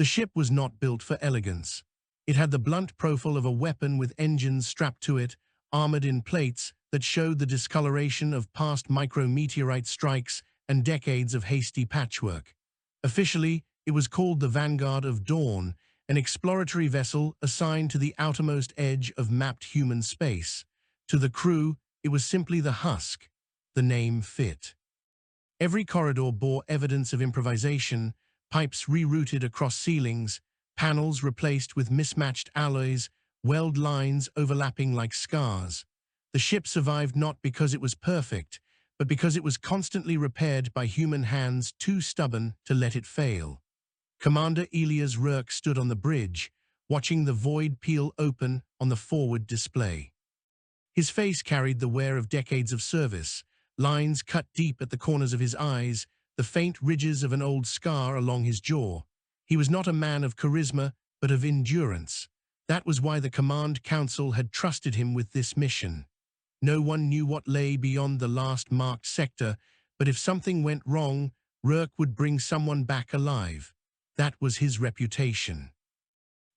The ship was not built for elegance. It had the blunt profile of a weapon with engines strapped to it, armored in plates that showed the discoloration of past micrometeorite strikes and decades of hasty patchwork. Officially, it was called the Vanguard of Dawn, an exploratory vessel assigned to the outermost edge of mapped human space. To the crew, it was simply the Husk. The name fit. Every corridor bore evidence of improvisation, pipes rerouted across ceilings, panels replaced with mismatched alloys, weld lines overlapping like scars. The ship survived not because it was perfect, but because it was constantly repaired by human hands too stubborn to let it fail. Commander Elias Rourke stood on the bridge, watching the void peel open on the forward display. His face carried the wear of decades of service, lines cut deep at the corners of his eyes, the faint ridges of an old scar along his jaw. He was not a man of charisma, but of endurance. That was why the Command Council had trusted him with this mission. No one knew what lay beyond the last marked sector, but if something went wrong, Rourke would bring someone back alive. That was his reputation.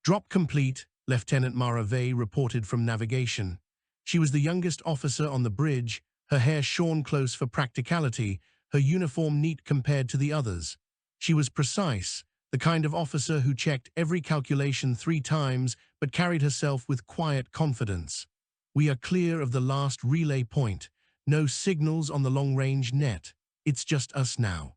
Drop complete, Lieutenant Mara Vey reported from navigation. She was the youngest officer on the bridge, her hair shorn close for practicality, her uniform neat compared to the others. She was precise, the kind of officer who checked every calculation 3 times but carried herself with quiet confidence. We are clear of the last relay point. No signals on the long-range net. It's just us now.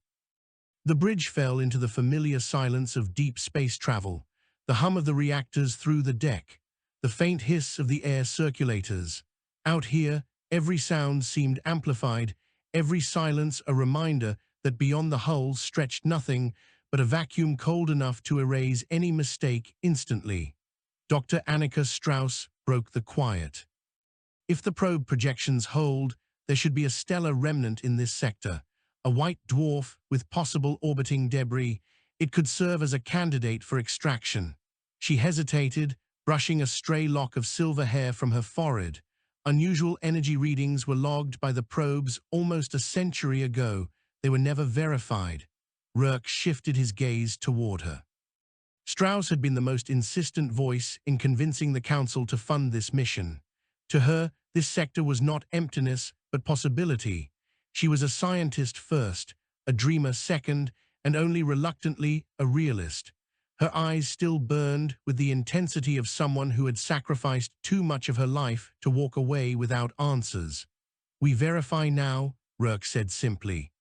The bridge fell into the familiar silence of deep space travel, the hum of the reactors through the deck, the faint hiss of the air circulators. Out here, every sound seemed amplified, every silence a reminder that beyond the hull stretched nothing but a vacuum cold enough to erase any mistake instantly. Dr. Annika Strauss broke the quiet. If the probe projections hold, there should be a stellar remnant in this sector, a white dwarf with possible orbiting debris. It could serve as a candidate for extraction. She hesitated, brushing a stray lock of silver hair from her forehead. Unusual energy readings were logged by the probes almost a century ago. They were never verified. Rourke shifted his gaze toward her. Strauss had been the most insistent voice in convincing the Council to fund this mission. To her, this sector was not emptiness, but possibility. She was a scientist first, a dreamer second, and only reluctantly a realist. Her eyes still burned with the intensity of someone who had sacrificed too much of her life to walk away without answers. "We verify now," Rourke said simply.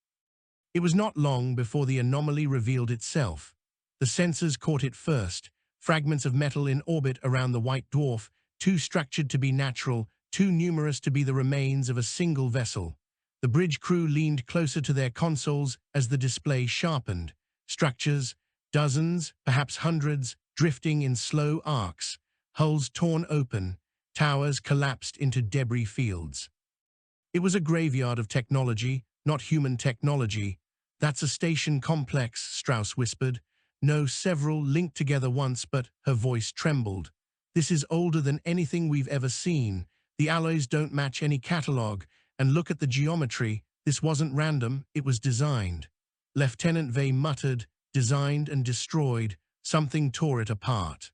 It was not long before the anomaly revealed itself. The sensors caught it first, fragments of metal in orbit around the white dwarf, too structured to be natural, too numerous to be the remains of a single vessel. The bridge crew leaned closer to their consoles as the display sharpened. Structures, dozens, perhaps hundreds, drifting in slow arcs, hulls torn open, towers collapsed into debris fields. It was a graveyard of technology, not human technology. "That's a station complex," Strauss whispered. "No, several linked together once," but her voice trembled. "This is older than anything we've ever seen. The alloys don't match any catalog, and look at the geometry. This wasn't random, it was designed." Lieutenant Vey muttered, "Designed and destroyed. Something tore it apart."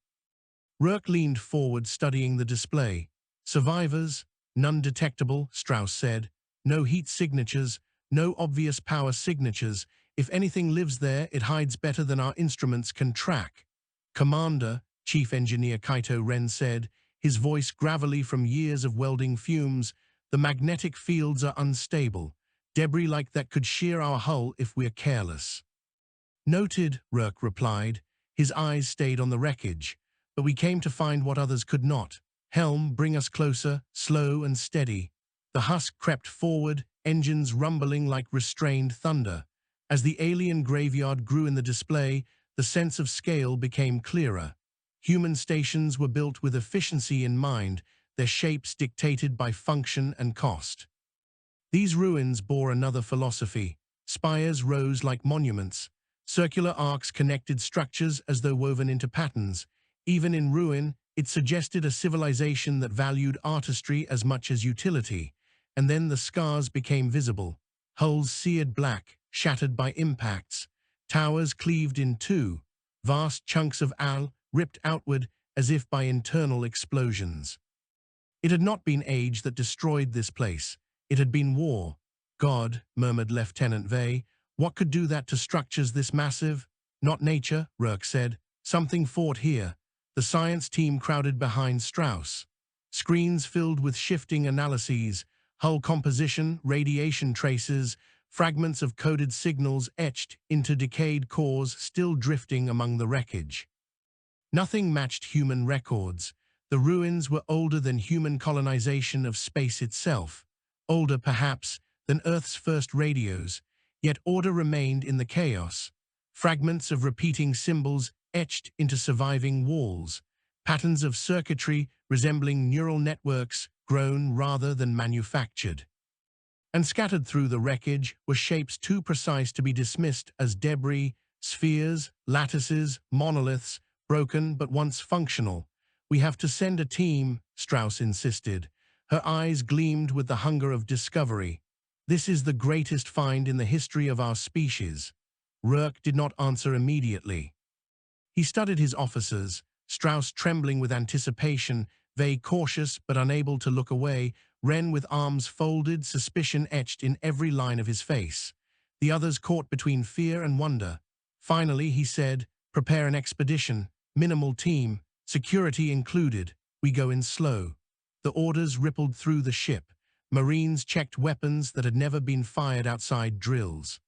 Rourke leaned forward, studying the display. "Survivors? None detectable," Strauss said. "No heat signatures, no obvious power signatures. If anything lives there, it hides better than our instruments can track." "Commander," Chief Engineer Kaito Ren said, his voice gravelly from years of welding fumes, "the magnetic fields are unstable. Debris like that could shear our hull if we're careless." "Noted," Rourke replied. His eyes stayed on the wreckage. "But we came to find what others could not. Helm, bring us closer, slow and steady." The husk crept forward, engines rumbling like restrained thunder. As the alien graveyard grew in the display, the sense of scale became clearer. Human stations were built with efficiency in mind, their shapes dictated by function and cost. These ruins bore another philosophy. Spires rose like monuments. Circular arcs connected structures as though woven into patterns. Even in ruin, it suggested a civilization that valued artistry as much as utility. And then the scars became visible. Hulls seared black, shattered by impacts. Towers cleaved in two. vast chunks of al ripped outward as if by internal explosions. It had not been age that destroyed this place. It had been war. God, murmured Lieutenant Vey, what could do that to structures this massive? Not nature, Rourke said. Something fought here. The science team crowded behind Strauss. Screens filled with shifting analyses, hull composition, radiation traces, fragments of coded signals etched into decayed cores still drifting among the wreckage. Nothing matched human records. The ruins were older than human colonization of space itself, older perhaps than Earth's first radios, yet order remained in the chaos. Fragments of repeating symbols etched into surviving walls, patterns of circuitry resembling neural networks grown rather than manufactured. And scattered through the wreckage were shapes too precise to be dismissed as debris, spheres, lattices, monoliths, broken but once functional. We have to send a team, Strauss insisted. Her eyes gleamed with the hunger of discovery. This is the greatest find in the history of our species. Rourke did not answer immediately. He studied his officers, Strauss trembling with anticipation, Vey cautious but unable to look away, Wren with arms folded, suspicion etched in every line of his face. The others caught between fear and wonder. Finally, he said, prepare an expedition, minimal team, security included, we go in slow. The orders rippled through the ship. Marines checked weapons that had never been fired outside drills.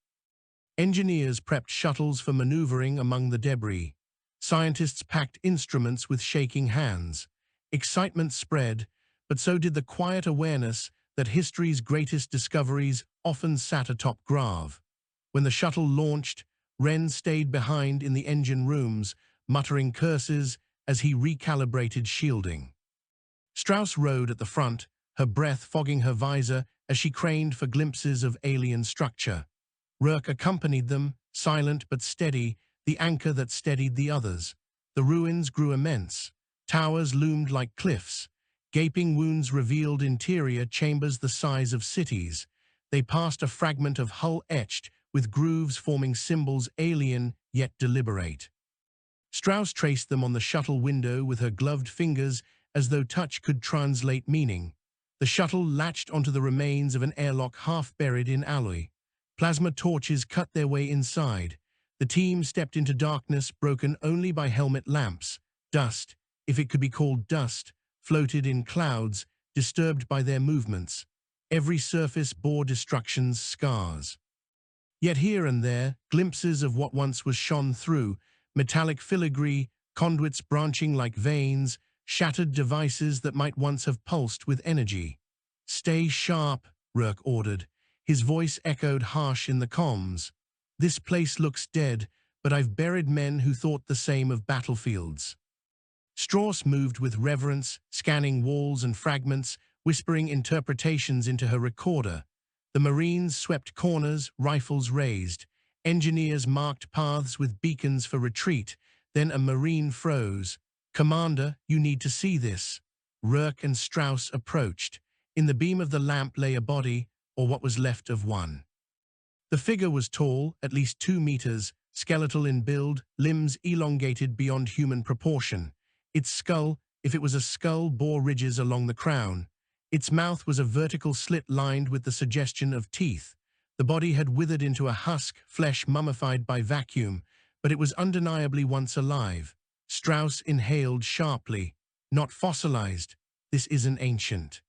Engineers prepped shuttles for maneuvering among the debris. Scientists packed instruments with shaking hands. Excitement spread, but so did the quiet awareness that history's greatest discoveries often sat atop Grav. When the shuttle launched, Wren stayed behind in the engine rooms, muttering curses as he recalibrated shielding. Strauss rode at the front, her breath fogging her visor as she craned for glimpses of alien structure. Rourke accompanied them, silent but steady, the anchor that steadied the others. The ruins grew immense. Towers loomed like cliffs. Gaping wounds revealed interior chambers the size of cities. They passed a fragment of hull etched, with grooves forming symbols alien yet deliberate. Strauss traced them on the shuttle window with her gloved fingers as though touch could translate meaning. The shuttle latched onto the remains of an airlock half buried in alloy. Plasma torches cut their way inside. The team stepped into darkness broken only by helmet lamps. Dust, if it could be called dust, floated in clouds, disturbed by their movements. Every surface bore destruction's scars. Yet here and there, glimpses of what once was shone through, metallic filigree, conduits branching like veins, shattered devices that might once have pulsed with energy. Stay sharp, Rourke ordered. His voice echoed harsh in the comms. This place looks dead, but I've buried men who thought the same of battlefields. Strauss moved with reverence, scanning walls and fragments, whispering interpretations into her recorder. The Marines swept corners, rifles raised. Engineers marked paths with beacons for retreat. Then a Marine froze. Commander, you need to see this. Rourke and Strauss approached. In the beam of the lamp lay a body, or what was left of one. The figure was tall, at least 2 meters, skeletal in build, limbs elongated beyond human proportion. Its skull, if it was a skull, bore ridges along the crown. Its mouth was a vertical slit lined with the suggestion of teeth. The body had withered into a husk, flesh mummified by vacuum, but it was undeniably once alive. Strauss inhaled sharply. Not fossilized. This isn't ancient.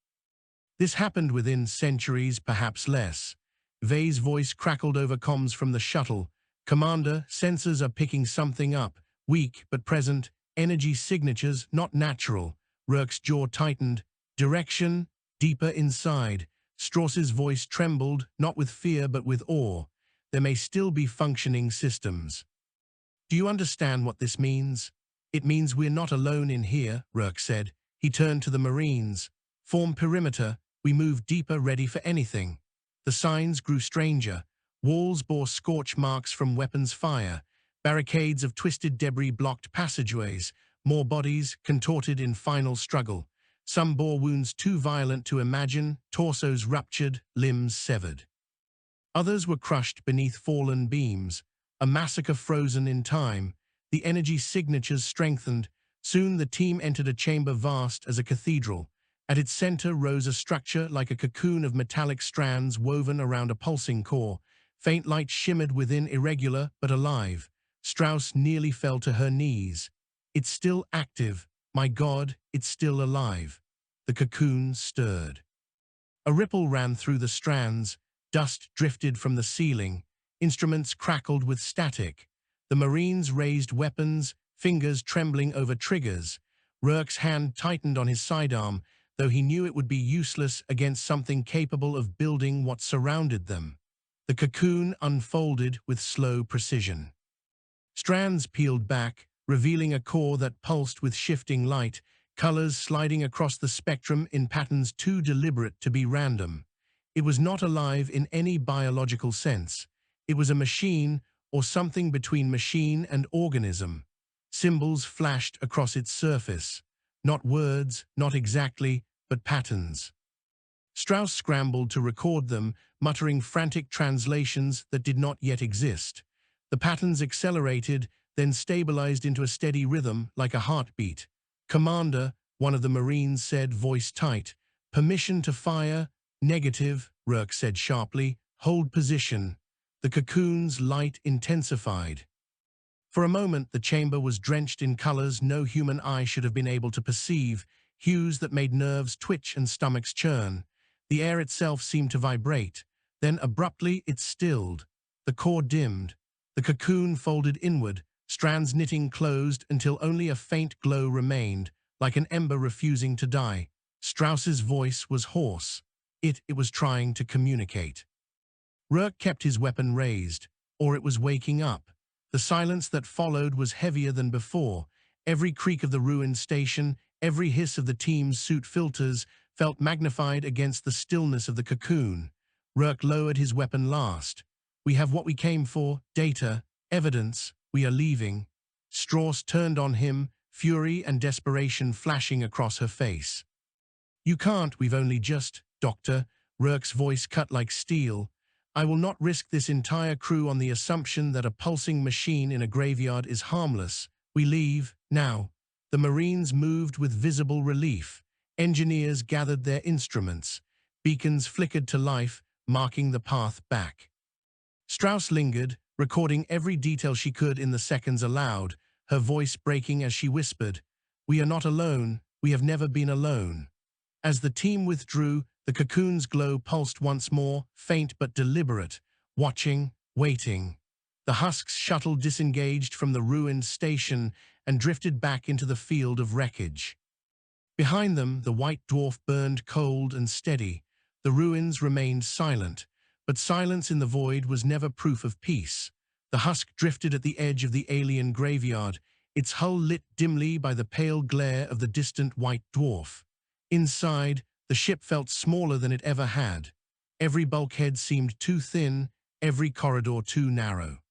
This happened within centuries, perhaps less. Vey's voice crackled over comms from the shuttle. Commander, sensors are picking something up. Weak but present. Energy signatures, not natural. Rourke's jaw tightened. Direction, deeper inside. Strauss's voice trembled, not with fear but with awe. There may still be functioning systems. Do you understand what this means? It means we're not alone in here, Rourke said. He turned to the Marines. Form perimeter. We move deeper, ready for anything. The signs grew stranger. Walls bore scorch marks from weapons fire. Barricades of twisted debris blocked passageways. More bodies, contorted in final struggle. Some bore wounds too violent to imagine, torsos ruptured, limbs severed. Others were crushed beneath fallen beams. A massacre frozen in time. The energy signatures strengthened. Soon the team entered a chamber vast as a cathedral. At its center rose a structure like a cocoon of metallic strands woven around a pulsing core. Faint light shimmered within, irregular but alive. Strauss nearly fell to her knees. It's still active. My God, it's still alive. The cocoon stirred. A ripple ran through the strands. Dust drifted from the ceiling. Instruments crackled with static. The Marines raised weapons, fingers trembling over triggers. Rourke's hand tightened on his sidearm, though he knew it would be useless against something capable of building what surrounded them. The cocoon unfolded with slow precision. Strands peeled back, revealing a core that pulsed with shifting light, colors sliding across the spectrum in patterns too deliberate to be random. It was not alive in any biological sense. It was a machine, or something between machine and organism. Symbols flashed across its surface. Not words, not exactly, but patterns. Strauss scrambled to record them, muttering frantic translations that did not yet exist. The patterns accelerated, then stabilized into a steady rhythm like a heartbeat. "Commander," one of the Marines said, voice tight. "Permission to fire?" "Negative," Rourke said sharply. "Hold position." The cocoon's light intensified. For a moment, the chamber was drenched in colors no human eye should have been able to perceive, hues that made nerves twitch and stomachs churn. The air itself seemed to vibrate. Then abruptly it stilled. The core dimmed. The cocoon folded inward, strands knitting closed until only a faint glow remained, like an ember refusing to die. Strauss's voice was hoarse. It was trying to communicate. Rourke kept his weapon raised, or it was waking up. The silence that followed was heavier than before. Every creak of the ruined station, every hiss of the team's suit filters, felt magnified against the stillness of the cocoon. Rourke lowered his weapon last. "We have what we came for, data, evidence, we are leaving." Strauss turned on him, fury and desperation flashing across her face. "You can't, we've only just, Doctor," Rourke's voice cut like steel. "I will not risk this entire crew on the assumption that a pulsing machine in a graveyard is harmless. We leave, now." The Marines moved with visible relief. Engineers gathered their instruments. Beacons flickered to life, marking the path back. Strauss lingered, recording every detail she could in the seconds allowed, her voice breaking as she whispered, "We are not alone, we have never been alone." As the team withdrew, the cocoon's glow pulsed once more, faint but deliberate, watching, waiting. The Husk's shuttle disengaged from the ruined station and drifted back into the field of wreckage. Behind them, the white dwarf burned cold and steady. The ruins remained silent, but silence in the void was never proof of peace. The Husk drifted at the edge of the alien graveyard, its hull lit dimly by the pale glare of the distant white dwarf. Inside, the ship felt smaller than it ever had. Every bulkhead seemed too thin, every corridor too narrow.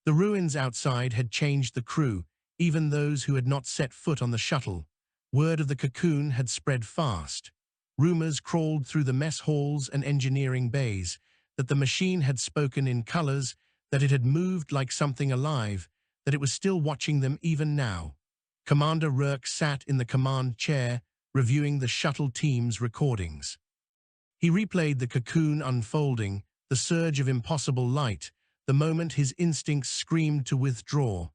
The ruins outside had changed the crew, even those who had not set foot on the shuttle. Word of the cocoon had spread fast. Rumors crawled through the mess halls and engineering bays that the machine had spoken in colors, that it had moved like something alive, that it was still watching them even now. Commander Rourke sat in the command chair, reviewing the shuttle team's recordings. He replayed the cocoon unfolding, the surge of impossible light, the moment his instincts screamed to withdraw.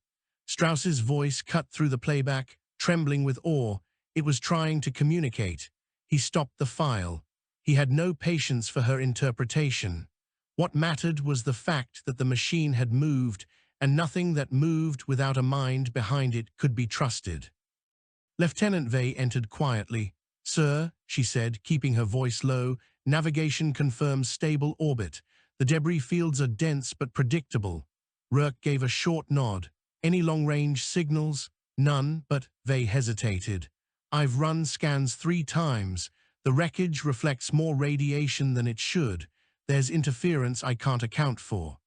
Strauss's voice cut through the playback, trembling with awe. It was trying to communicate. He stopped the file. He had no patience for her interpretation. What mattered was the fact that the machine had moved, and nothing that moved without a mind behind it could be trusted. Lieutenant Vey entered quietly. "Sir," she said, keeping her voice low, "navigation confirms stable orbit. The debris fields are dense but predictable." Rourke gave a short nod. "Any long-range signals?" "None, but," Vey hesitated. "I've run scans 3 times. The wreckage reflects more radiation than it should. There's interference I can't account for.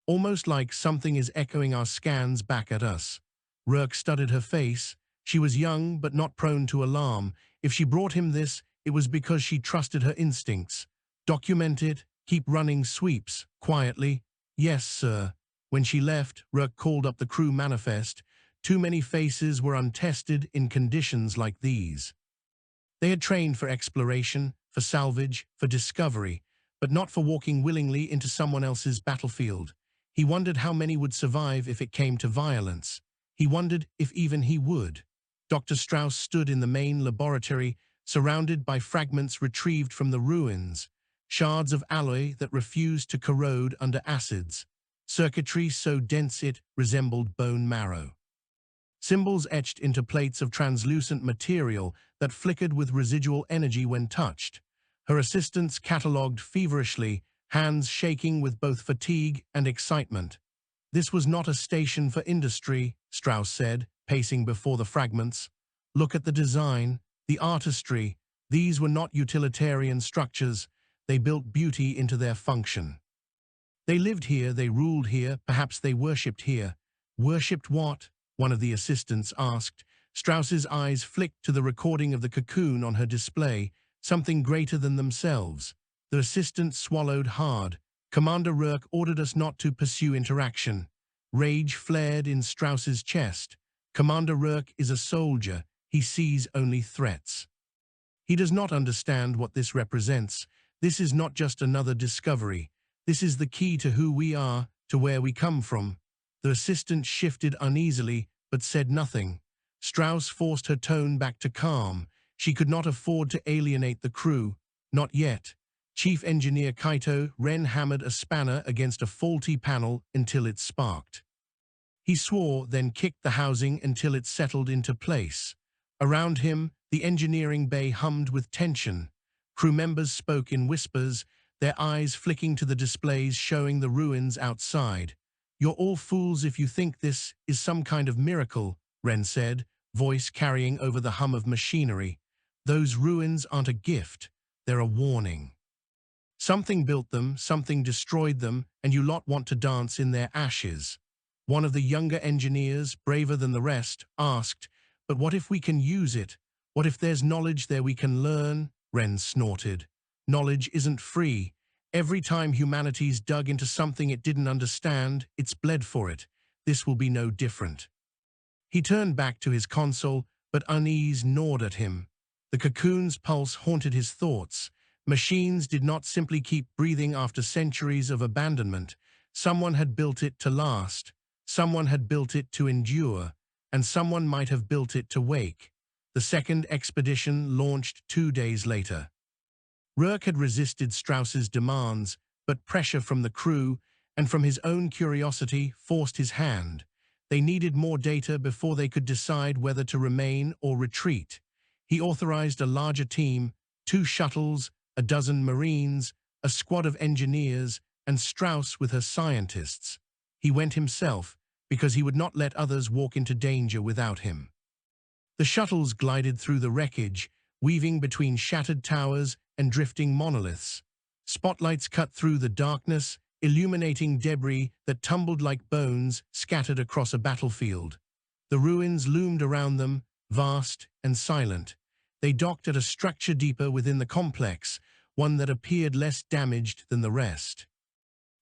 Almost like something is echoing our scans back at us." Rourke studied her face. She was young but not prone to alarm. If she brought him this, it was because she trusted her instincts. "Document it, keep running sweeps." Quietly, "Yes, sir." When she left, Rourke called up the crew manifest. Too many faces were untested in conditions like these. They had trained for exploration, for salvage, for discovery, but not for walking willingly into someone else's battlefield. He wondered how many would survive if it came to violence. He wondered if even he would. Dr. Strauss stood in the main laboratory, surrounded by fragments retrieved from the ruins, shards of alloy that refused to corrode under acids, circuitry so dense it resembled bone marrow. Symbols etched into plates of translucent material that flickered with residual energy when touched. Her assistants catalogued feverishly, hands shaking with both fatigue and excitement. "This was not a station for industry," Strauss said, pacing before the fragments. "Look at the design, the artistry. These were not utilitarian structures. They built beauty into their function. They lived here, they ruled here, perhaps they worshipped here." "Worshipped what?" one of the assistants asked. Strauss's eyes flicked to the recording of the cocoon on her display, something greater than themselves. The assistant swallowed hard. "Commander Rourke ordered us not to pursue interaction." Rage flared in Strauss's chest. Commander Rourke is a soldier. He sees only threats. He does not understand what this represents. This is not just another discovery. This is the key to who we are, to where we come from. The assistant shifted uneasily, but said nothing. Strauss forced her tone back to calm. She could not afford to alienate the crew. Not yet. Chief Engineer Kaito Ren hammered a spanner against a faulty panel until it sparked. He swore, then kicked the housing until it settled into place. Around him, the engineering bay hummed with tension. Crew members spoke in whispers, their eyes flicking to the displays showing the ruins outside. "You're all fools if you think this is some kind of miracle," Ren said, voice carrying over the hum of machinery. "Those ruins aren't a gift, they're a warning. Something built them, something destroyed them, and you lot want to dance in their ashes." One of the younger engineers, braver than the rest, asked, "But what if we can use it? What if there's knowledge there we can learn?" Ren snorted. "Knowledge isn't free. Every time humanity's dug into something it didn't understand, it's bled for it. This will be no different." He turned back to his console, but unease gnawed at him. The cocoon's pulse haunted his thoughts. Machines did not simply keep breathing after centuries of abandonment. Someone had built it to last. Someone had built it to endure. And someone might have built it to wake. The second expedition launched 2 days later. Rourke had resisted Strauss's demands, but pressure from the crew and from his own curiosity forced his hand. They needed more data before they could decide whether to remain or retreat. He authorized a larger team, 2 shuttles, a dozen Marines, a squad of engineers, and Strauss with her scientists. He went himself, because he would not let others walk into danger without him. The shuttles glided through the wreckage, weaving between shattered towers and drifting monoliths. Spotlights cut through the darkness, illuminating debris that tumbled like bones scattered across a battlefield. The ruins loomed around them, vast and silent. They docked at a structure deeper within the complex, one that appeared less damaged than the rest.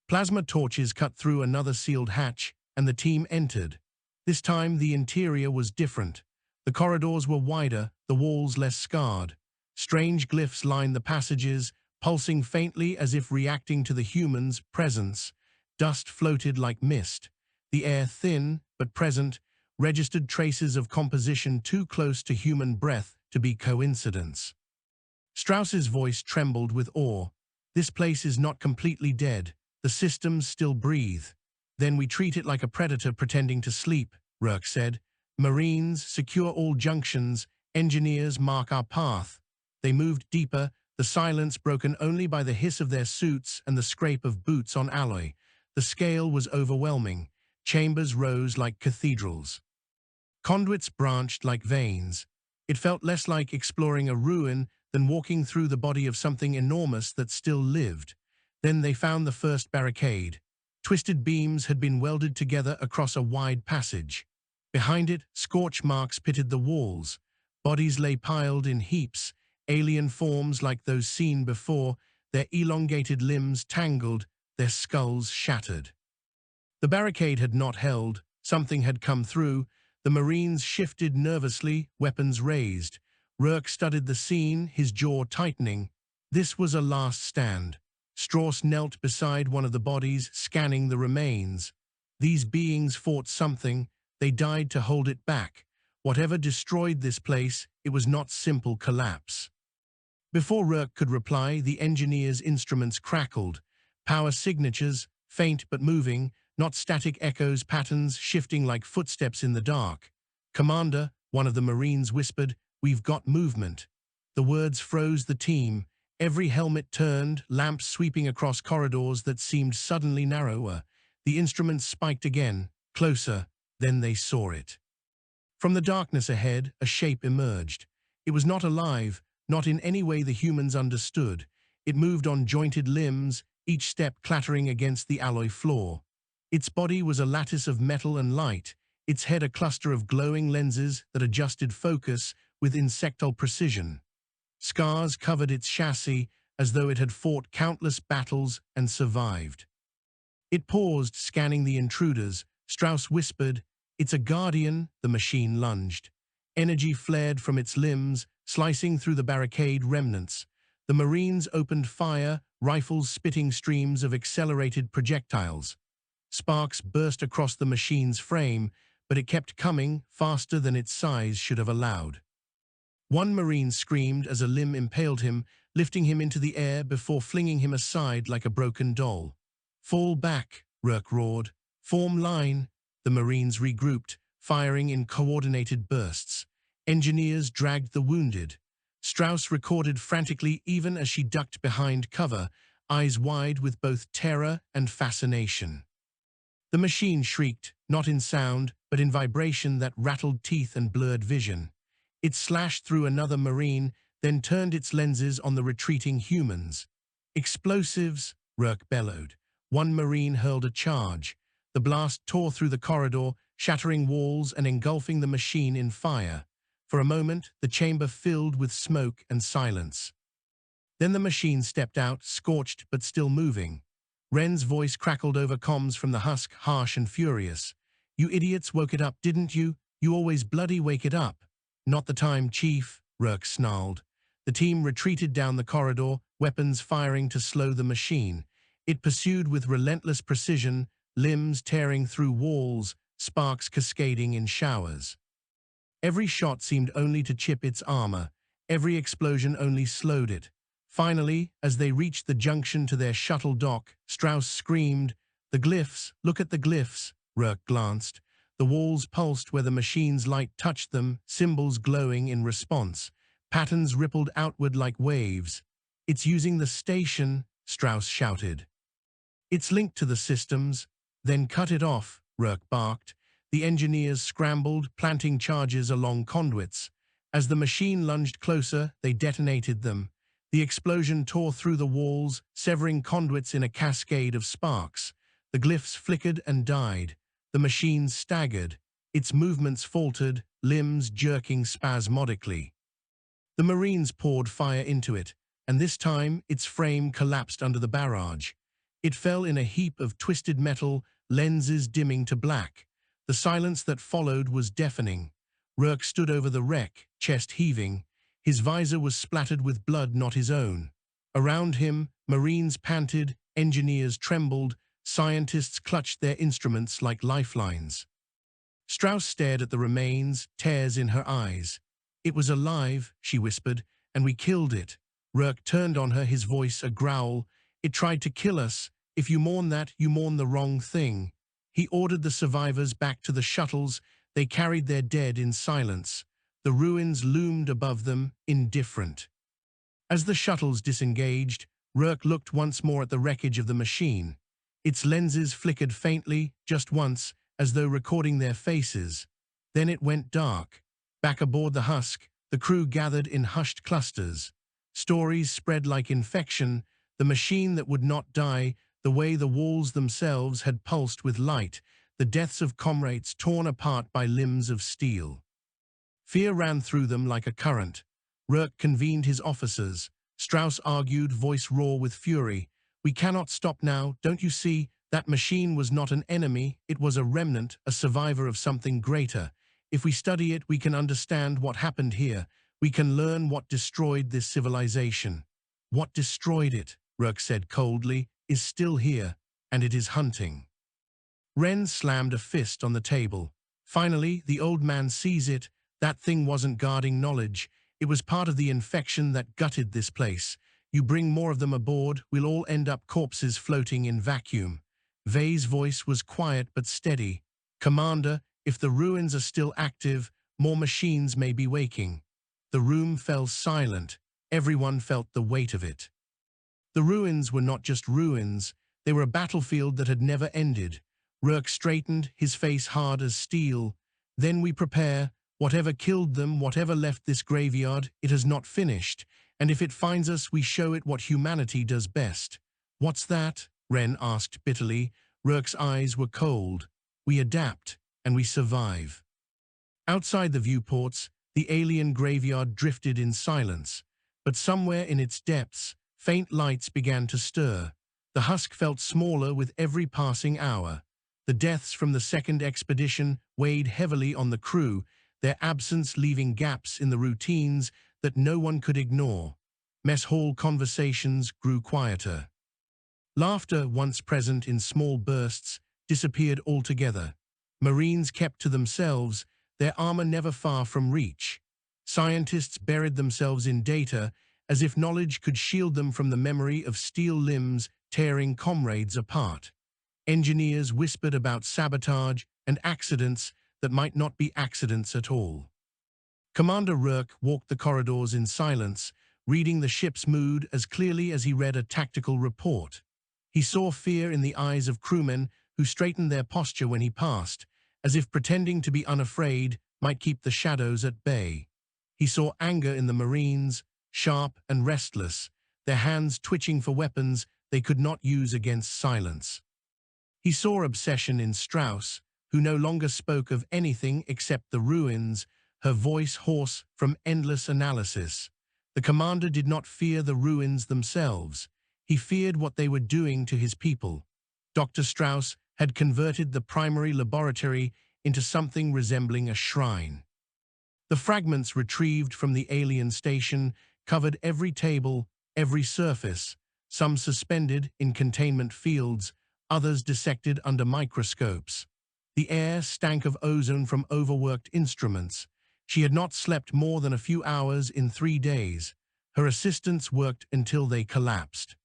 Plasma torches cut through another sealed hatch, and the team entered. This time the interior was different. The corridors were wider, the walls less scarred. Strange glyphs lined the passages, pulsing faintly as if reacting to the humans' presence. Dust floated like mist. The air, thin but present, registered traces of composition too close to human breath to be coincidence. Strauss's voice trembled with awe. "This place is not completely dead. The systems still breathe." "Then we treat it like a predator pretending to sleep," Rourke said. "Marines, secure all junctions. Engineers, mark our path." They moved deeper, the silence broken only by the hiss of their suits and the scrape of boots on alloy. The scale was overwhelming. Chambers rose like cathedrals. Conduits branched like veins. It felt less like exploring a ruin than walking through the body of something enormous that still lived. Then they found the first barricade. Twisted beams had been welded together across a wide passage. Behind it, scorch marks pitted the walls. Bodies lay piled in heaps, alien forms like those seen before, their elongated limbs tangled, their skulls shattered. The barricade had not held. Something had come through. The Marines shifted nervously, weapons raised. Rourke studied the scene, his jaw tightening. This was a last stand. Strauss knelt beside one of the bodies, scanning the remains. These beings fought something. They died to hold it back. Whatever destroyed this place, it was not simple collapse. Before Rourke could reply, the engineer's instruments crackled. Power signatures, faint but moving, not static echoes, patterns shifting like footsteps in the dark. "Commander," one of the Marines whispered, "we've got movement." The words froze the team. Every helmet turned, lamps sweeping across corridors that seemed suddenly narrower. The instruments spiked again, closer. Then they saw it. From the darkness ahead, a shape emerged. It was not alive, not in any way the humans understood. It moved on jointed limbs, each step clattering against the alloy floor. Its body was a lattice of metal and light, its head a cluster of glowing lenses that adjusted focus with insectal precision. Scars covered its chassis as though it had fought countless battles and survived. It paused, scanning the intruders. Strauss whispered, "It's a guardian." The machine lunged. Energy flared from its limbs, slicing through the barricade remnants. The Marines opened fire, rifles spitting streams of accelerated projectiles. Sparks burst across the machine's frame, but it kept coming, faster than its size should have allowed. One Marine screamed as a limb impaled him, lifting him into the air before flinging him aside like a broken doll. "Fall back," Rourke roared. "Form line." The Marines regrouped, firing in coordinated bursts. Engineers dragged the wounded. Strauss recorded frantically even as she ducked behind cover, eyes wide with both terror and fascination. The machine shrieked, not in sound, but in vibration that rattled teeth and blurred vision. It slashed through another Marine, then turned its lenses on the retreating humans. "Explosives," Rourke bellowed. One Marine hurled a charge. The blast tore through the corridor, shattering walls and engulfing the machine in fire. For a moment, the chamber filled with smoke and silence. Then the machine stepped out, scorched but still moving. Wren's voice crackled over comms from the husk, harsh and furious. "You idiots woke it up, didn't you? You always bloody wake it up." "Not the time, Chief," Rourke snarled. The team retreated down the corridor, weapons firing to slow the machine. It pursued with relentless precision, limbs tearing through walls, sparks cascading in showers. Every shot seemed only to chip its armor. Every explosion only slowed it. Finally, as they reached the junction to their shuttle dock, Strauss screamed, "The glyphs! Look at the glyphs!" Rourke glanced. The walls pulsed where the machine's light touched them, symbols glowing in response. Patterns rippled outward like waves. "It's using the station," Strauss shouted. "It's linked to the systems." "Then cut it off," Rourke barked. The engineers scrambled, planting charges along conduits. As the machine lunged closer, they detonated them. The explosion tore through the walls, severing conduits in a cascade of sparks. The glyphs flickered and died. The machine staggered. Its movements faltered, limbs jerking spasmodically. The Marines poured fire into it, and this time its frame collapsed under the barrage. It fell in a heap of twisted metal, lenses dimming to black. The silence that followed was deafening. Rourke stood over the wreck, chest heaving. His visor was splattered with blood not his own. Around him, Marines panted, engineers trembled, scientists clutched their instruments like lifelines. Strauss stared at the remains, tears in her eyes. "It was alive," she whispered, "and we killed it." Rourke turned on her, his voice a growl. "It tried to kill us. If you mourn that, you mourn the wrong thing." He ordered the survivors back to the shuttles. They carried their dead in silence. The ruins loomed above them, indifferent. As the shuttles disengaged, Rourke looked once more at the wreckage of the machine. Its lenses flickered faintly, just once, as though recording their faces. Then it went dark. Back aboard the husk, the crew gathered in hushed clusters. Stories spread like infection, the machine that would not die, the way the walls themselves had pulsed with light, the deaths of comrades torn apart by limbs of steel. Fear ran through them like a current. Rourke convened his officers. Strauss argued, voice raw with fury. "We cannot stop now, don't you see? That machine was not an enemy, it was a remnant, a survivor of something greater. If we study it, we can understand what happened here. We can learn what destroyed this civilization. What destroyed it, Rourke said coldly, is still here, and it is hunting. Ren slammed a fist on the table. Finally, the old man sees it. That thing wasn't guarding knowledge. It was part of the infection that gutted this place. You bring more of them aboard, we'll all end up corpses floating in vacuum. Vei's voice was quiet but steady. Commander, if the ruins are still active, more machines may be waking. The room fell silent. Everyone felt the weight of it. The ruins were not just ruins. They were a battlefield that had never ended. Rourke straightened, his face hard as steel. Then we prepare. Whatever killed them, whatever left this graveyard, it has not finished. And if it finds us, we show it what humanity does best. What's that? Ren asked bitterly. Rourke's eyes were cold. We adapt, and we survive. Outside the viewports, the alien graveyard drifted in silence. But somewhere in its depths, faint lights began to stir. The husk felt smaller with every passing hour. The deaths from the second expedition weighed heavily on the crew, their absence leaving gaps in the routines that no one could ignore. Mess hall conversations grew quieter. Laughter, once present in small bursts, disappeared altogether. Marines kept to themselves, their armor never far from reach. Scientists buried themselves in data, as if knowledge could shield them from the memory of steel limbs tearing comrades apart. Engineers whispered about sabotage and accidents that might not be accidents at all. Commander Rourke walked the corridors in silence, reading the ship's mood as clearly as he read a tactical report. He saw fear in the eyes of crewmen who straightened their posture when he passed, as if pretending to be unafraid might keep the shadows at bay. He saw anger in the Marines, sharp and restless, their hands twitching for weapons they could not use against silence. He saw obsession in Strauss, who no longer spoke of anything except the ruins, her voice hoarse from endless analysis. The commander did not fear the ruins themselves. He feared what they were doing to his people. Dr. Strauss had converted the primary laboratory into something resembling a shrine. The fragments retrieved from the alien station covered every table, every surface, some suspended in containment fields, others dissected under microscopes. The air stank of ozone from overworked instruments. She had not slept more than a few hours in 3 days. Her assistants worked until they collapsed.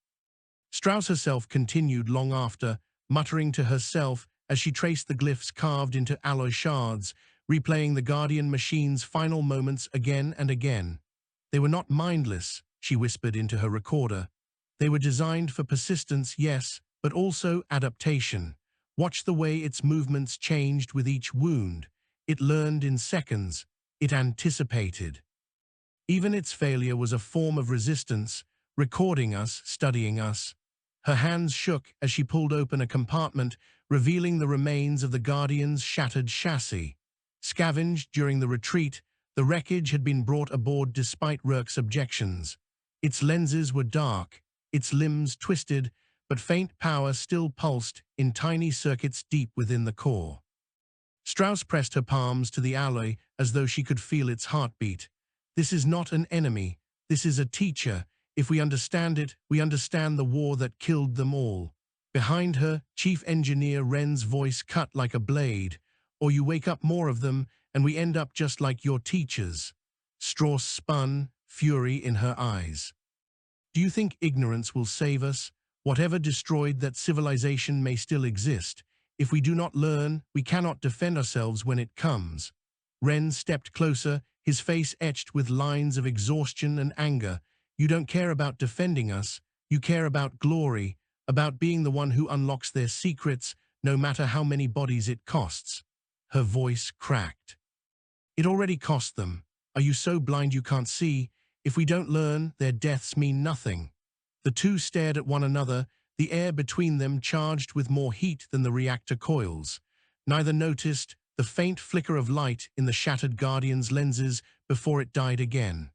Strauss herself continued long after, muttering to herself as she traced the glyphs carved into alloy shards, replaying the Guardian machine's final moments again and again. They were not mindless, she whispered into her recorder. They were designed for persistence, yes, but also adaptation. Watch the way its movements changed with each wound. It learned in seconds. It anticipated. Even its failure was a form of resistance, recording us, studying us. Her hands shook as she pulled open a compartment, revealing the remains of the Guardian's shattered chassis. Scavenged during the retreat, the wreckage had been brought aboard despite Rourke's objections. Its lenses were dark, its limbs twisted, but faint power still pulsed in tiny circuits deep within the core. Strauss pressed her palms to the alloy as though she could feel its heartbeat. This is not an enemy. This is a teacher. If we understand it, we understand the war that killed them all. Behind her, Chief Engineer Ren's voice cut like a blade. Or you wake up more of them, and we end up just like your teachers. Strauss spun, fury in her eyes. Do you think ignorance will save us? Whatever destroyed that civilization may still exist. If we do not learn, we cannot defend ourselves when it comes. Ren stepped closer, his face etched with lines of exhaustion and anger. You don't care about defending us. You care about glory, about being the one who unlocks their secrets, no matter how many bodies it costs. Her voice cracked. It already cost them. Are you so blind you can't see? If we don't learn, their deaths mean nothing. The two stared at one another, the air between them charged with more heat than the reactor coils. Neither noticed the faint flicker of light in the shattered Guardian's lenses before it died again.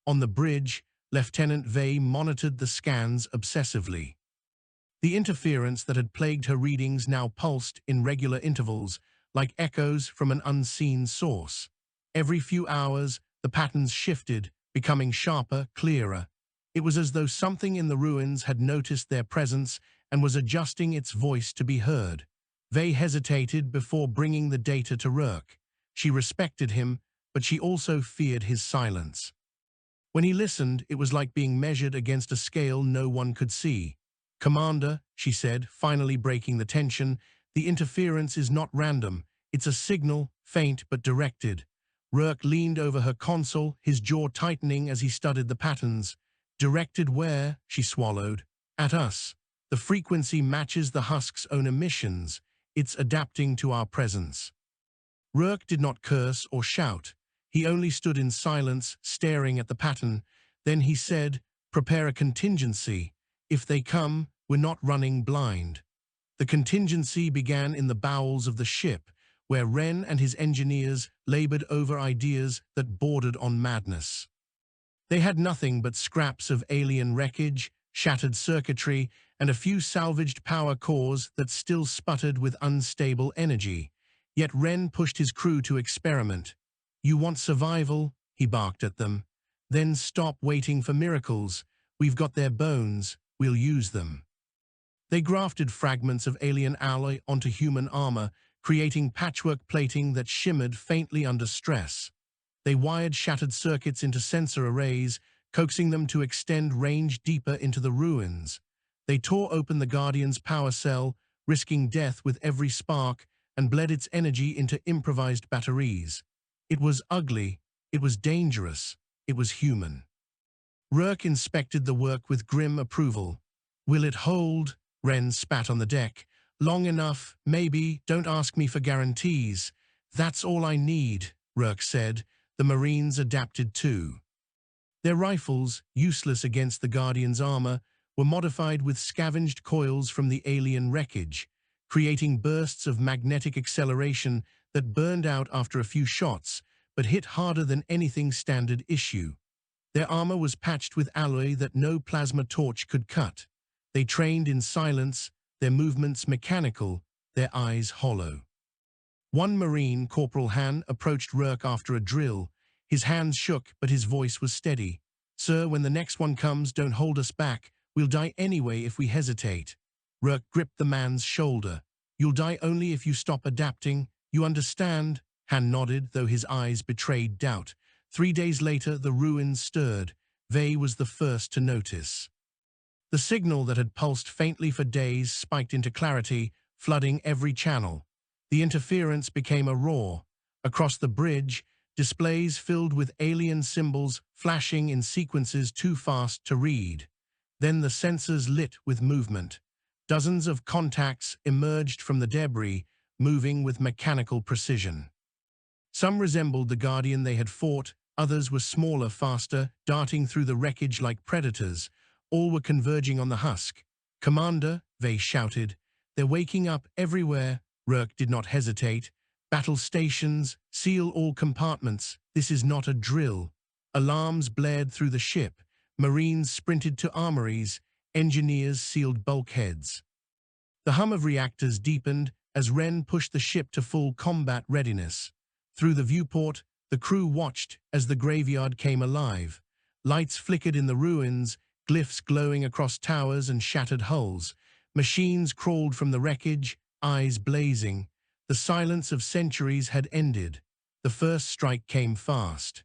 On the bridge, Lieutenant Vey monitored the scans obsessively. The interference that had plagued her readings now pulsed in regular intervals, like echoes from an unseen source. Every few hours, the patterns shifted, becoming sharper, clearer. It was as though something in the ruins had noticed their presence and was adjusting its voice to be heard. Vey hesitated before bringing the data to Rourke. She respected him, but she also feared his silence. When he listened, it was like being measured against a scale no one could see. "Commander," she said, finally breaking the tension, "the interference is not random. It's a signal, faint but directed." Rourke leaned over her console, his jaw tightening as he studied the patterns. "Directed where?" she swallowed. "At us. The frequency matches the husk's own emissions. It's adapting to our presence." Rourke did not curse or shout. He only stood in silence, staring at the pattern. Then he said, "Prepare a contingency. If they come, we're not running blind." The contingency began in the bowels of the ship, where Wren and his engineers labored over ideas that bordered on madness. They had nothing but scraps of alien wreckage, shattered circuitry, and a few salvaged power cores that still sputtered with unstable energy. Yet Wren pushed his crew to experiment. "You want survival?" he barked at them. "Then stop waiting for miracles. We've got their bones. We'll use them." They grafted fragments of alien alloy onto human armor, creating patchwork plating that shimmered faintly under stress. They wired shattered circuits into sensor arrays, coaxing them to extend range deeper into the ruins. They tore open the Guardian's power cell, risking death with every spark, and bled its energy into improvised batteries. It was ugly, it was dangerous, it was human. Rourke inspected the work with grim approval. "Will it hold?" Wren spat on the deck. "Long enough, maybe. Don't ask me for guarantees." "That's all I need," Rourke said. The Marines adapted too. Their rifles, useless against the Guardian's armor, were modified with scavenged coils from the alien wreckage, creating bursts of magnetic acceleration that burned out after a few shots, but hit harder than anything standard issue. Their armor was patched with alloy that no plasma torch could cut. They trained in silence, their movements mechanical, their eyes hollow. One Marine, Corporal Han, approached Rourke after a drill. His hands shook, but his voice was steady. "Sir, when the next one comes, don't hold us back. We'll die anyway if we hesitate." Rourke gripped the man's shoulder. "You'll die only if you stop adapting. You understand?" Han nodded, though his eyes betrayed doubt. 3 days later, the ruins stirred. Vey was the first to notice. The signal that had pulsed faintly for days spiked into clarity, flooding every channel. The interference became a roar. Across the bridge, displays filled with alien symbols flashing in sequences too fast to read. Then the sensors lit with movement. Dozens of contacts emerged from the debris, moving with mechanical precision. Some resembled the Guardian they had fought, others were smaller, faster, darting through the wreckage like predators. All were converging on the husk. "Commander," Vey shouted, "they're waking up everywhere." Rourke did not hesitate. "Battle stations, seal all compartments. This is not a drill." Alarms blared through the ship. Marines sprinted to armories. Engineers sealed bulkheads. The hum of reactors deepened as Wren pushed the ship to full combat readiness. Through the viewport, the crew watched as the graveyard came alive. Lights flickered in the ruins, glyphs glowing across towers and shattered hulls. Machines crawled from the wreckage, eyes blazing. The silence of centuries had ended. The first strike came fast.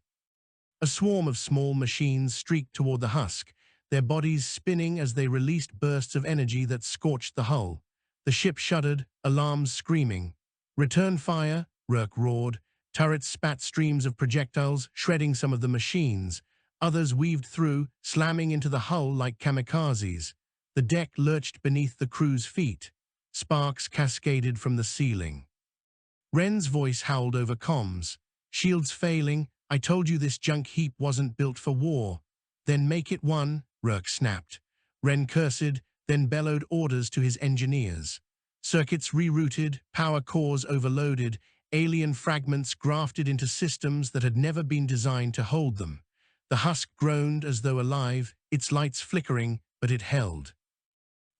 A swarm of small machines streaked toward the husk, their bodies spinning as they released bursts of energy that scorched the hull. The ship shuddered, alarms screaming. "Return fire," Rourke roared. Turrets spat streams of projectiles, shredding some of the machines. Others weaved through, slamming into the hull like kamikazes. The deck lurched beneath the crew's feet. Sparks cascaded from the ceiling. Wren's voice howled over comms. "Shields failing. I told you this junk heap wasn't built for war." "Then make it one," Rourke snapped. Wren cursed, then bellowed orders to his engineers. Circuits rerouted, power cores overloaded, alien fragments grafted into systems that had never been designed to hold them. The husk groaned as though alive, its lights flickering, but it held.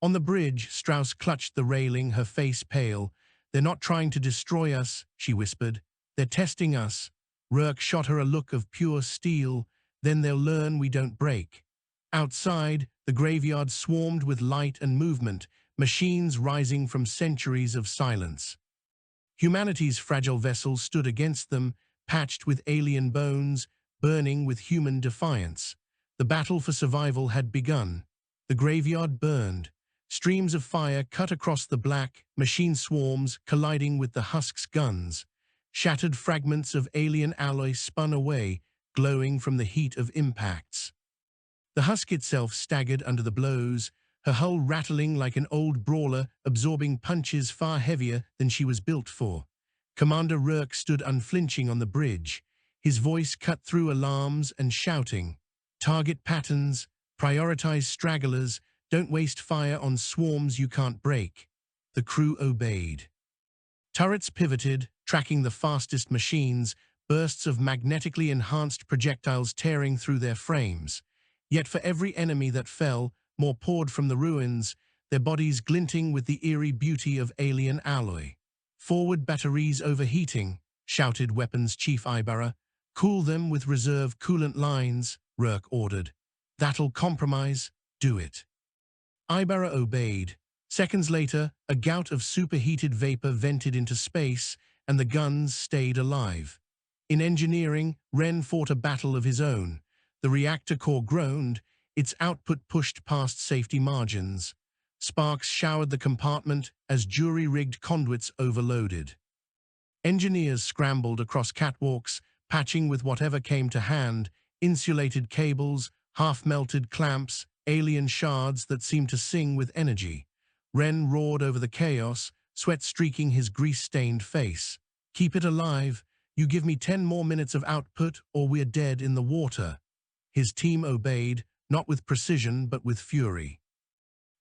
On the bridge, Strauss clutched the railing, her face pale. "They're not trying to destroy us," she whispered. "They're testing us." Rourke shot her a look of pure steel. "Then they'll learn we don't break." Outside, the graveyard swarmed with light and movement, machines rising from centuries of silence. Humanity's fragile vessel stood against them, patched with alien bones, burning with human defiance. The battle for survival had begun. The graveyard burned. Streams of fire cut across the black, machine swarms colliding with the husk's guns. Shattered fragments of alien alloy spun away, glowing from the heat of impacts. The husk itself staggered under the blows, her hull rattling like an old brawler, absorbing punches far heavier than she was built for. Commander Rourke stood unflinching on the bridge, his voice cut through alarms and shouting. "Target patterns, prioritize stragglers, don't waste fire on swarms you can't break." The crew obeyed. Turrets pivoted, tracking the fastest machines, bursts of magnetically enhanced projectiles tearing through their frames. Yet for every enemy that fell, more poured from the ruins, their bodies glinting with the eerie beauty of alien alloy. "Forward batteries overheating," shouted Weapons Chief Ibarra. "Cool them with reserve coolant lines," Rourke ordered. "That'll compromise. Do it." Ibarra obeyed. Seconds later, a gout of superheated vapor vented into space, and the guns stayed alive. In engineering, Wren fought a battle of his own. The reactor core groaned, its output pushed past safety margins. Sparks showered the compartment as jury-rigged conduits overloaded. Engineers scrambled across catwalks, patching with whatever came to hand, insulated cables, half-melted clamps, alien shards that seemed to sing with energy. Wren roared over the chaos, sweat streaking his grease-stained face. "Keep it alive. You give me 10 more minutes of output, or we're dead in the water." His team obeyed, not with precision but with fury.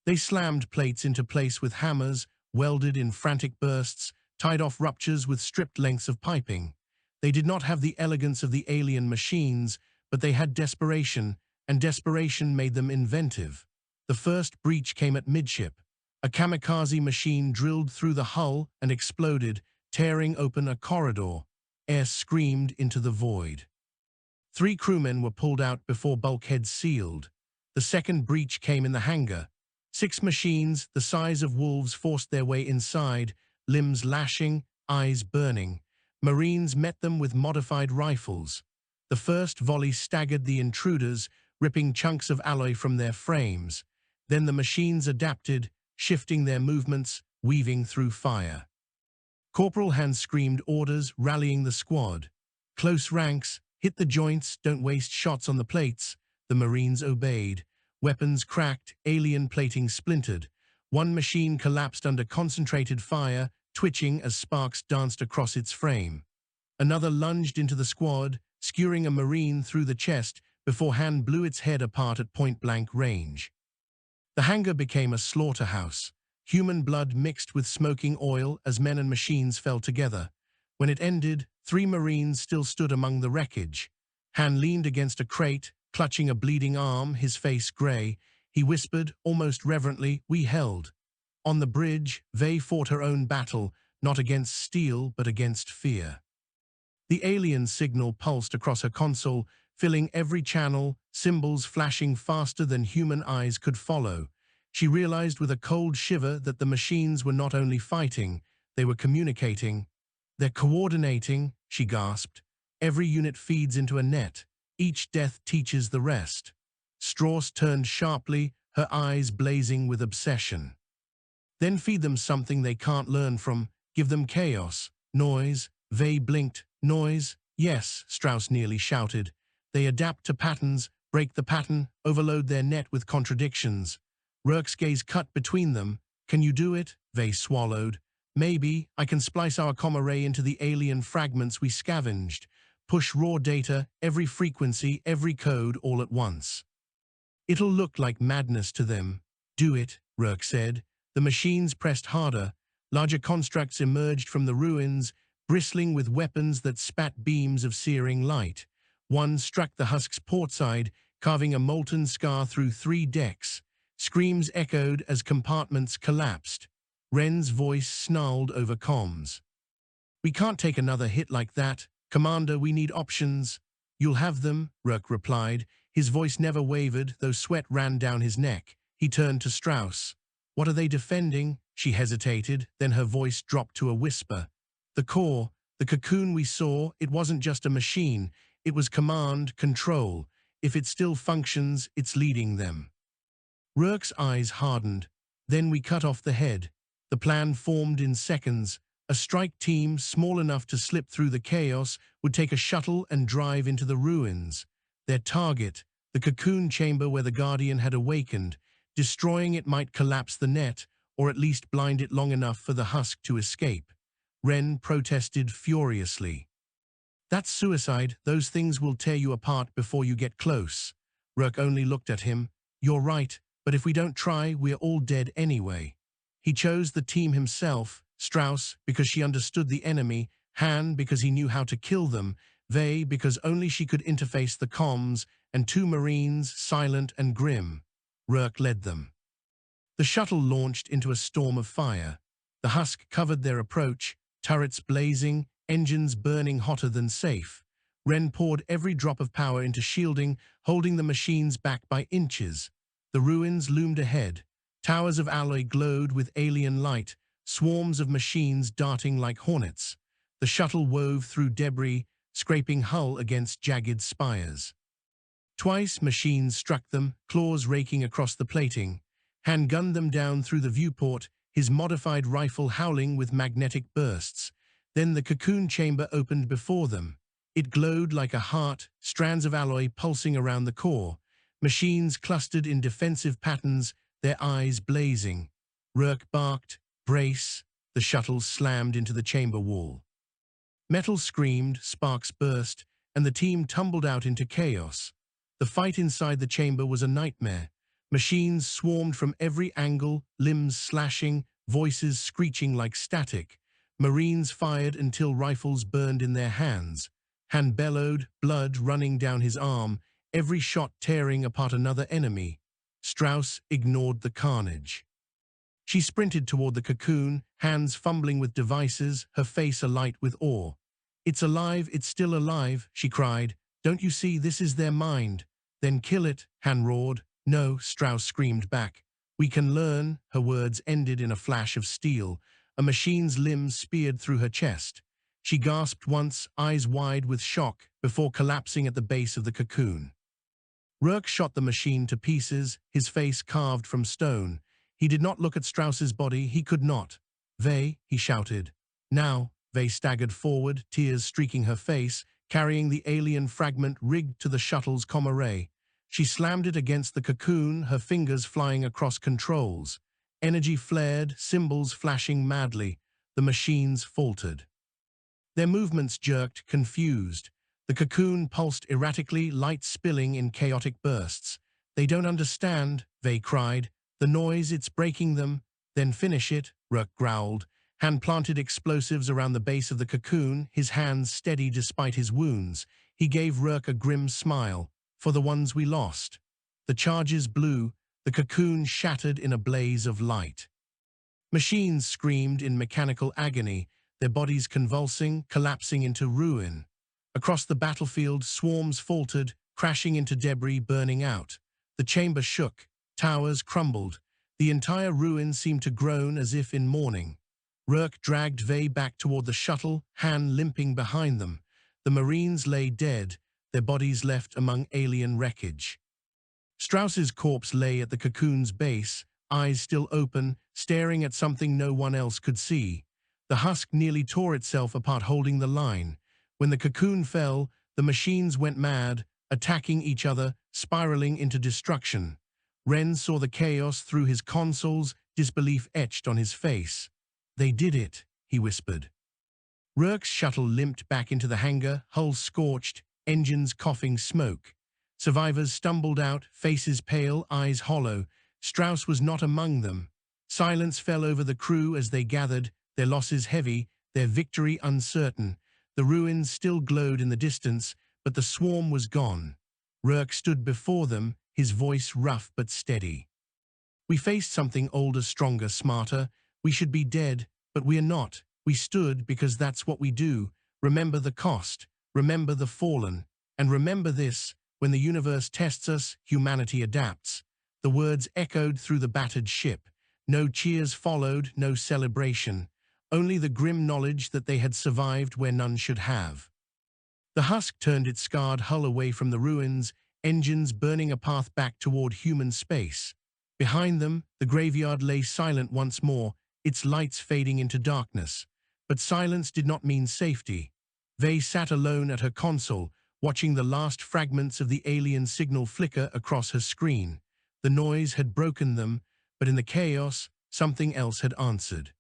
They slammed plates into place with hammers, welded in frantic bursts, tied off ruptures with stripped lengths of piping. They did not have the elegance of the alien machines, but they had desperation, and desperation made them inventive. The first breach came at midship. A kamikaze machine drilled through the hull and exploded, tearing open a corridor. Air screamed into the void. 3 crewmen were pulled out before bulkheads sealed. The second breach came in the hangar. 6 machines, the size of wolves, forced their way inside, limbs lashing, eyes burning. Marines met them with modified rifles. The first volley staggered the intruders, ripping chunks of alloy from their frames. Then the machines adapted, shifting their movements, weaving through fire. Corporal Hand screamed orders, rallying the squad. "Close ranks, hit the joints, don't waste shots on the plates." The Marines obeyed. Weapons cracked, alien plating splintered. One machine collapsed under concentrated fire, twitching as sparks danced across its frame. Another lunged into the squad, skewering a Marine through the chest before Hand blew its head apart at point-blank range. The hangar became a slaughterhouse. Human blood mixed with smoking oil as men and machines fell together. When it ended, 3 Marines still stood among the wreckage. Han leaned against a crate, clutching a bleeding arm, his face gray. He whispered, almost reverently, "We held." On the bridge, Vey fought her own battle, not against steel, but against fear. The alien signal pulsed across her console, filling every channel, symbols flashing faster than human eyes could follow. She realized with a cold shiver that the machines were not only fighting, they were communicating. "They're coordinating," she gasped. "Every unit feeds into a net. Each death teaches the rest." Strauss turned sharply, her eyes blazing with obsession. "Then feed them something they can't learn from. Give them chaos. Noise." Vey blinked. "Noise? Yes," Strauss nearly shouted. "They adapt to patterns, break the pattern, overload their net with contradictions." Rourke's gaze cut between them. "Can you do it?" Vey swallowed. "Maybe. I can splice our comm array into the alien fragments we scavenged. Push raw data, every frequency, every code, all at once. It'll look like madness to them." "Do it," Rourke said. The machines pressed harder. Larger constructs emerged from the ruins, bristling with weapons that spat beams of searing light. One struck the husk's portside, carving a molten scar through 3 decks. Screams echoed as compartments collapsed. Ren's voice snarled over comms. "We can't take another hit like that. Commander, we need options." "You'll have them," Rourke replied. His voice never wavered, though sweat ran down his neck. He turned to Strauss. "What are they defending?" She hesitated, then her voice dropped to a whisper. "The core, the cocoon we saw, it wasn't just a machine. It was command, control. If it still functions, it's leading them." Rourke's eyes hardened. "Then we cut off the head." The plan formed in seconds. A strike team, small enough to slip through the chaos, would take a shuttle and drive into the ruins. Their target, the cocoon chamber where the Guardian had awakened. Destroying it might collapse the net, or at least blind it long enough for the husk to escape. Ren protested furiously. "That's suicide. Those things will tear you apart before you get close." Rourke only looked at him. "You're right, but if we don't try, we're all dead anyway." He chose the team himself, Strauss because she understood the enemy, Han because he knew how to kill them, Vey because only she could interface the comms, and two Marines, silent and grim. Rourke led them. The shuttle launched into a storm of fire. The husk covered their approach, turrets blazing, engines burning hotter than safe. Ren poured every drop of power into shielding, holding the machines back by inches. The ruins loomed ahead. Towers of alloy glowed with alien light, swarms of machines darting like hornets. The shuttle wove through debris, scraping hull against jagged spires. Twice machines struck them, claws raking across the plating. Han gunned them down through the viewport, his modified rifle howling with magnetic bursts. Then the cocoon chamber opened before them. It glowed like a heart, strands of alloy pulsing around the core. Machines clustered in defensive patterns, their eyes blazing. Rourke barked, "Brace." The shuttle slammed into the chamber wall. Metal screamed, sparks burst, and the team tumbled out into chaos. The fight inside the chamber was a nightmare. Machines swarmed from every angle, limbs slashing, voices screeching like static. Marines fired until rifles burned in their hands. Han bellowed, blood running down his arm, every shot tearing apart another enemy. Strauss ignored the carnage. She sprinted toward the cocoon, hands fumbling with devices, her face alight with awe. "It's alive, it's still alive," she cried. "Don't you see, this is their mind?" "Then kill it," Han roared. "No," Strauss screamed back. "We can learn." Her words ended in a flash of steel. A machine's limbs speared through her chest. She gasped once, eyes wide with shock, before collapsing at the base of the cocoon. Rourke shot the machine to pieces, his face carved from stone. He did not look at Strauss's body, he could not. "Vey," he shouted. "Now." Vey staggered forward, tears streaking her face, carrying the alien fragment rigged to the shuttle's comm array. She slammed it against the cocoon, her fingers flying across controls. Energy flared, symbols flashing madly. The machines faltered. Their movements jerked, confused. The cocoon pulsed erratically, light spilling in chaotic bursts. "They don't understand," Vey cried. "The noise, it's breaking them." "Then finish it," Rourke growled. Han planted explosives around the base of the cocoon, his hands steady despite his wounds. He gave Rourke a grim smile. "For the ones we lost." The charges blew, the cocoon shattered in a blaze of light. Machines screamed in mechanical agony, their bodies convulsing, collapsing into ruin. Across the battlefield, swarms faltered, crashing into debris, burning out. The chamber shook, towers crumbled. The entire ruin seemed to groan as if in mourning. Rourke dragged Vey back toward the shuttle, Han limping behind them. The Marines lay dead, their bodies left among alien wreckage. Strauss's corpse lay at the cocoon's base, eyes still open, staring at something no one else could see. The husk nearly tore itself apart holding the line. When the cocoon fell, the machines went mad, attacking each other, spiraling into destruction. Ren saw the chaos through his consoles, disbelief etched on his face. "They did it," he whispered. Rourke's shuttle limped back into the hangar, hull scorched, engines coughing smoke. Survivors stumbled out, faces pale, eyes hollow. Strauss was not among them. Silence fell over the crew as they gathered, their losses heavy, their victory uncertain. The ruins still glowed in the distance, but the swarm was gone. Rourke stood before them, his voice rough but steady. We faced something older, stronger, smarter. We should be dead, but we are not. We stood because that's what we do. Remember the cost. Remember the fallen. And remember this, when the universe tests us, humanity adapts. The words echoed through the battered ship. No cheers followed, no celebration. Only the grim knowledge that they had survived where none should have. The husk turned its scarred hull away from the ruins, engines burning a path back toward human space. Behind them, the graveyard lay silent once more, its lights fading into darkness. But silence did not mean safety. Vey sat alone at her console, watching the last fragments of the alien signal flicker across her screen. The noise had broken them, but in the chaos, something else had answered.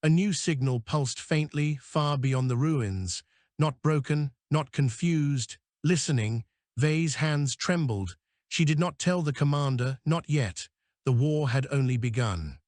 A new signal pulsed faintly, far beyond the ruins. Not broken, not confused. Listening, Vey's hands trembled. She did not tell the commander, not yet. The war had only begun.